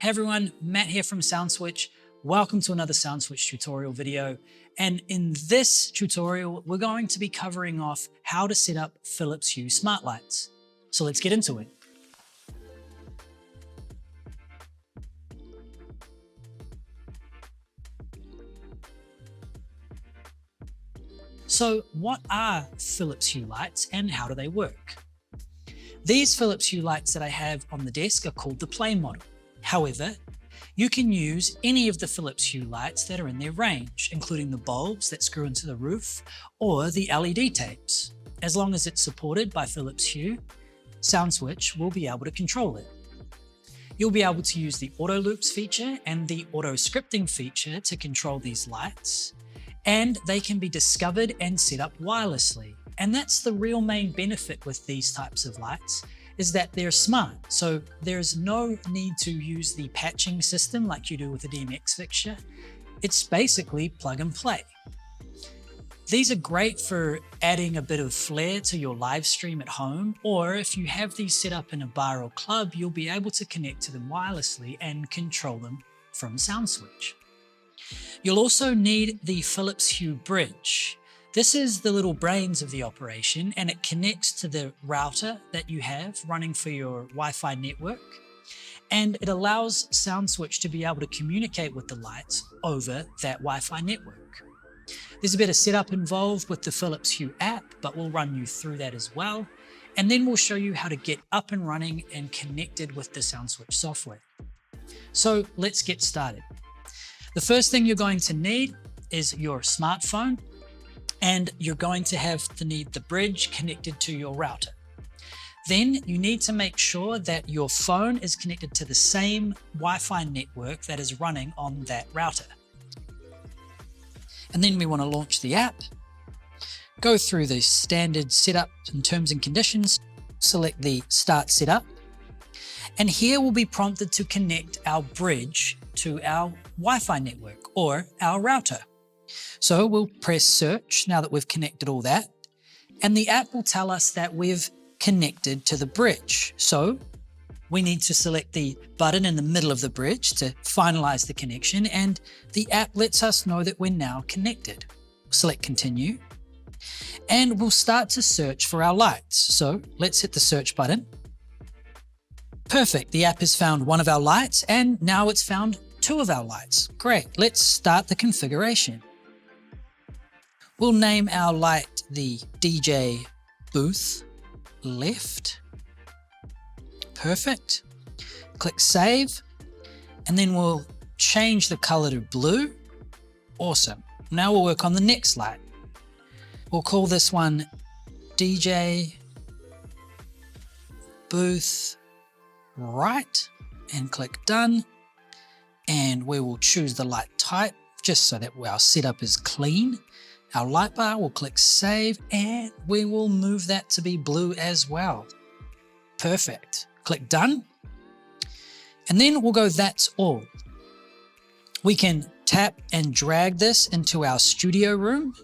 Hey everyone, Matt here from SoundSwitch. Welcome to another SoundSwitch tutorial video. And in this tutorial, we're going to be covering off how to set up Philips Hue smart lights. So let's get into it. So what are Philips Hue lights and how do they work? These Philips Hue lights that I have on the desk are called the plain model. However, you can use any of the Philips Hue lights that are in their range, including the bulbs that screw into the roof or the LED tapes. As long as it's supported by Philips Hue, SoundSwitch will be able to control it. You'll be able to use the Autoloops feature and the auto scripting feature to control these lights, and they can be discovered and set up wirelessly. And that's the real main benefit with these types of lights, is that they're smart. So there's no need to use the patching system like you do with a DMX fixture. It's basically plug and play. These are great for adding a bit of flair to your live stream at home, or if you have these set up in a bar or club, you'll be able to connect to them wirelessly and control them from SoundSwitch. You'll also need the Philips Hue bridge. This is the little brains of the operation, and it connects to the router that you have running for your Wi-Fi network, and it allows SoundSwitch to be able to communicate with the lights over that Wi-Fi network. There's a bit of setup involved with the Philips Hue app, but we'll run you through that as well, and then we'll show you how to get up and running and connected with the SoundSwitch software. So let's get started. The first thing you're going to need is your smartphone, and you're going to need the bridge connected to your router. Then you need to make sure that your phone is connected to the same Wi-Fi network that is running on that router. And then we want to launch the app, go through the standard setup and terms and conditions, select the Start Setup, and here we'll be prompted to connect our bridge to our Wi-Fi network or our router. So we'll press search now that we've connected all that, and the app will tell us that we've connected to the bridge. So we need to select the button in the middle of the bridge to finalize the connection, and the app lets us know that we're now connected. Select continue, and we'll start to search for our lights. So let's hit the search button. Perfect, the app has found one of our lights, and now it's found two of our lights. Great, let's start the configuration. We'll name our light the DJ booth left. Perfect. Click save, and then we'll change the color to blue. Awesome. Now we'll work on the next light. We'll call this one DJ booth right, and click done. And we will choose the light type just so that our setup is clean. Our light bar, will click save, and we will move that to be blue as well. Perfect. Click done. And then we'll go that's all. We can tap and drag this into our studio room,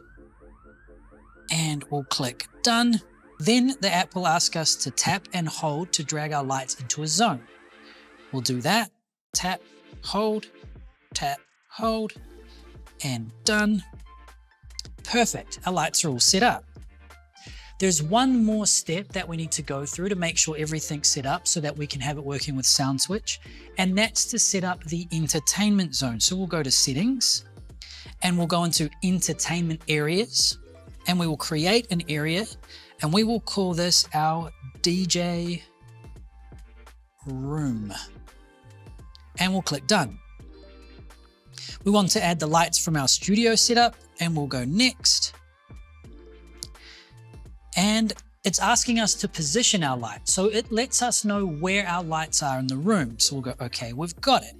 and we'll click done. Then the app will ask us to tap and hold to drag our lights into a zone. We'll do that. Tap, hold, and done. Perfect, our lights are all set up. There's one more step that we need to go through to make sure everything's set up so that we can have it working with SoundSwitch, and that's to set up the entertainment zone. So we'll go to settings, and we'll go into entertainment areas, and we will create an area, and we will call this our DJ room. And we'll click done. We want to add the lights from our studio setup, and we'll go next. And it's asking us to position our lights. So it lets us know where our lights are in the room. So we'll go, okay, we've got it.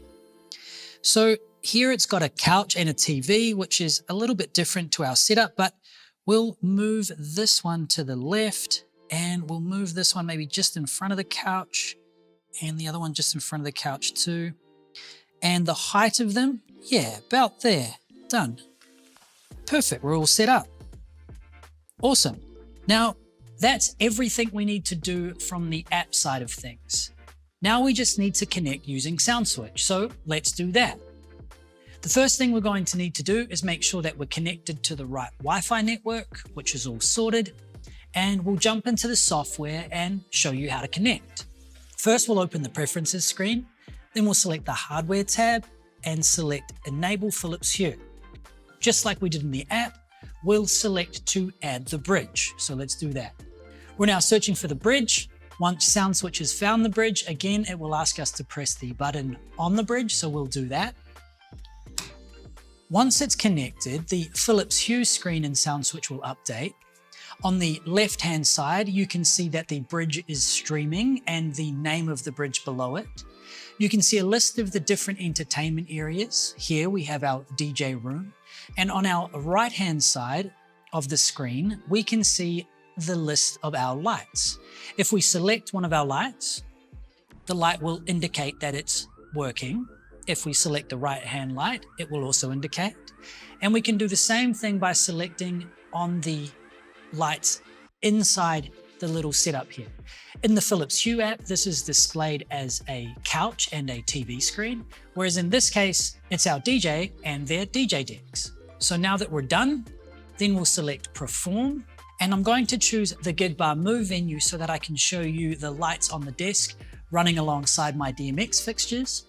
So here it's got a couch and a TV, which is a little bit different to our setup, but we'll move this one to the left, and we'll move this one maybe just in front of the couch, and the other one just in front of the couch too. And the height of them, yeah, about there, done. Perfect, we're all set up. Awesome. Now, that's everything we need to do from the app side of things. Now we just need to connect using SoundSwitch, so let's do that. The first thing we're going to need to do is make sure that we're connected to the right Wi-Fi network, which is all sorted, and we'll jump into the software and show you how to connect. First, we'll open the Preferences screen, then we'll select the Hardware tab and select Enable Philips Hue. Just like we did in the app, we'll select to add the bridge, so let's do that. We're now searching for the bridge. Once SoundSwitch has found the bridge, again, it will ask us to press the button on the bridge, so we'll do that. Once it's connected, the Philips Hue screen in SoundSwitch will update. On the left-hand side, you can see that the bridge is streaming and the name of the bridge below it. You can see a list of the different entertainment areas. Here we have our DJ room. And on our right-hand side of the screen, we can see the list of our lights. If we select one of our lights, the light will indicate that it's working. If we select the right-hand light, it will also indicate. And we can do the same thing by selecting on the lights inside the little setup here. In the Philips Hue app, this is displayed as a couch and a TV screen, whereas in this case, it's our DJ and their DJ decks. So now that we're done, then we'll select Perform, and I'm going to choose the Gig Bar Move venue so that I can show you the lights on the desk running alongside my DMX fixtures.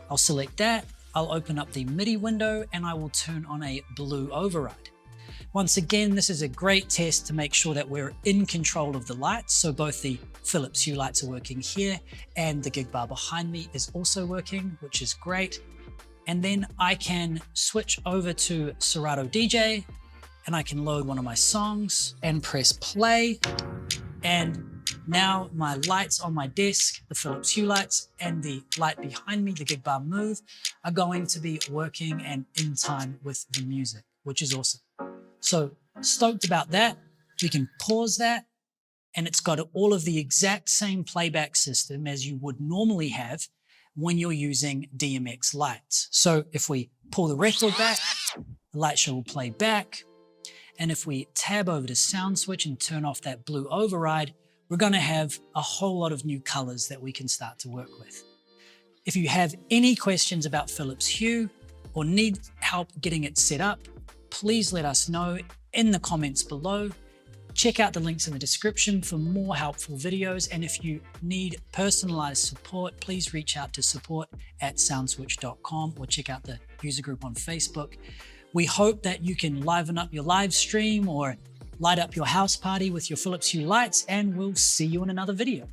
I'll select that, I'll open up the MIDI window, and I will turn on a blue override. Once again, this is a great test to make sure that we're in control of the lights. So both the Philips Hue lights are working here and the gig bar behind me is also working, which is great. And then I can switch over to Serato DJ and I can load one of my songs and press play. And now my lights on my desk, the Philips Hue lights and the light behind me, the Gig Bar Move, are going to be working and in time with the music, which is awesome. So stoked about that. We can pause that and it's got all of the exact same playback system as you would normally have when you're using DMX lights. So if we pull the record back, the light show will play back. And if we tab over to SoundSwitch and turn off that blue override, we're going to have a whole lot of new colors that we can start to work with. If you have any questions about Philips Hue or need help getting it set up, please let us know in the comments below. Check out the links in the description for more helpful videos. And if you need personalized support, please reach out to support@soundswitch.com or check out the user group on Facebook. We hope that you can liven up your live stream or light up your house party with your Philips Hue lights, and we'll see you in another video.